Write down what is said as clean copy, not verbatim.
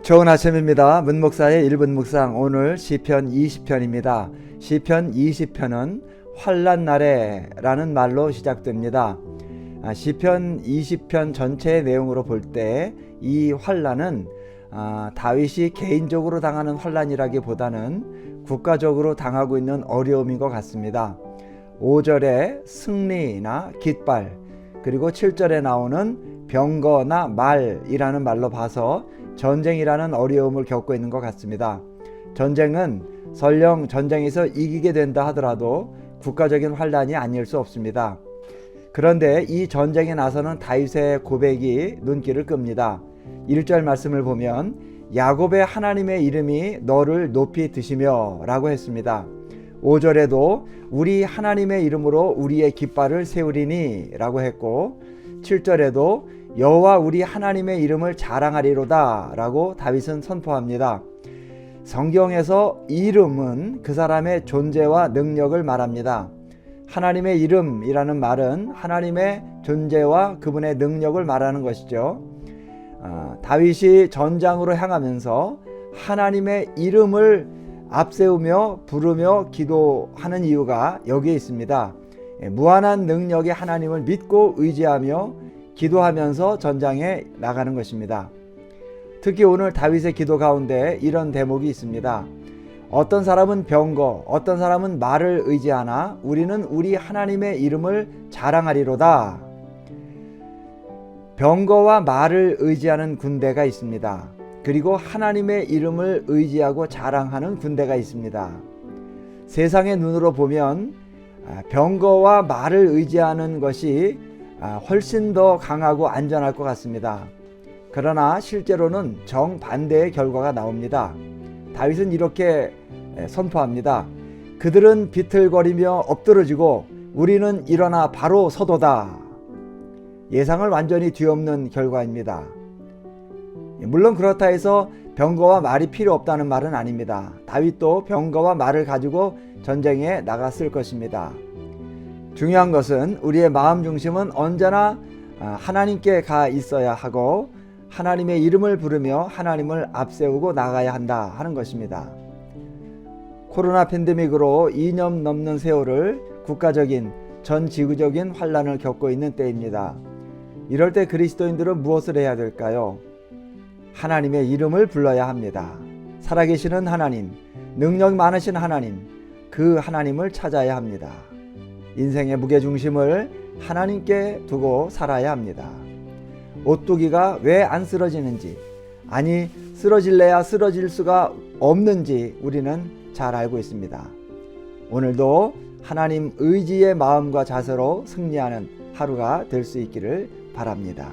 좋은 아침입니다. 문목사의 1분 묵상, 오늘 시편 20편입니다. 시편 20편은 환난날에 라는 말로 시작됩니다. 시편 20편 전체의 내용으로 볼 때 이 환난은 다윗이 개인적으로 당하는 환난이라기보다는 국가적으로 당하고 있는 어려움인 것 같습니다. 5절에 승리나 깃발, 그리고 7절에 나오는 병거나 말이라는 말로 봐서 전쟁이라는 어려움을 겪고 있는 것 같습니다. 전쟁은 설령 전쟁에서 이기게 된다 하더라도 국가적인 환난이 아닐 수 없습니다. 그런데 이 전쟁에 나서는 다윗의 고백이 눈길을 끕니다. 1절 말씀을 보면 야곱의 하나님의 이름이 너를 높이 드시며 라고 했습니다. 5절에도 우리 하나님의 이름으로 우리의 깃발을 세우리니 라고 했고, 7절에도 여호와 우리 하나님의 이름을 자랑하리로다 라고 다윗은 선포합니다. 성경에서 이름은 그 사람의 존재와 능력을 말합니다. 하나님의 이름이라는 말은 하나님의 존재와 그분의 능력을 말하는 것이죠. 다윗이 전장으로 향하면서 하나님의 이름을 앞세우며 부르며 기도하는 이유가 여기에 있습니다. 무한한 능력의 하나님을 믿고 의지하며 기도하면서 전장에 나가는 것입니다. 특히 오늘 다윗의 기도 가운데 이런 대목이 있습니다. 어떤 사람은 병거, 어떤 사람은 말을 의지하나 우리는 우리 하나님의 이름을 자랑하리로다. 병거와 말을 의지하는 군대가 있습니다. 그리고 하나님의 이름을 의지하고 자랑하는 군대가 있습니다. 세상의 눈으로 보면 병거와 말을 의지하는 것이 훨씬 더 강하고 안전할 것 같습니다. 그러나 실제로는 정반대의 결과가 나옵니다. 다윗은 이렇게 선포합니다. 그들은 비틀거리며 엎드러지고 우리는 일어나 바로 서도다. 예상을 완전히 뒤엎는 결과입니다. 물론 그렇다 해서 병거와 말이 필요 없다는 말은 아닙니다. 다윗도 병거와 말을 가지고 전쟁에 나갔을 것입니다. 중요한 것은 우리의 마음 중심은 언제나 하나님께 가 있어야 하고 하나님의 이름을 부르며 하나님을 앞세우고 나가야 한다 하는 것입니다. 코로나 팬데믹으로 2년 넘는 세월을 국가적인 전 지구적인 환난을 겪고 있는 때입니다. 이럴 때 그리스도인들은 무엇을 해야 될까요? 하나님의 이름을 불러야 합니다. 살아계시는 하나님, 능력 많으신 하나님, 그 하나님을 찾아야 합니다. 인생의 무게중심을 하나님께 두고 살아야 합니다. 오뚜기가 왜 안 쓰러지는지, 아니 쓰러질래야 쓰러질 수가 없는지 우리는 잘 알고 있습니다. 오늘도 하나님 의지의 마음과 자세로 승리하는 하루가 될 수 있기를 바랍니다.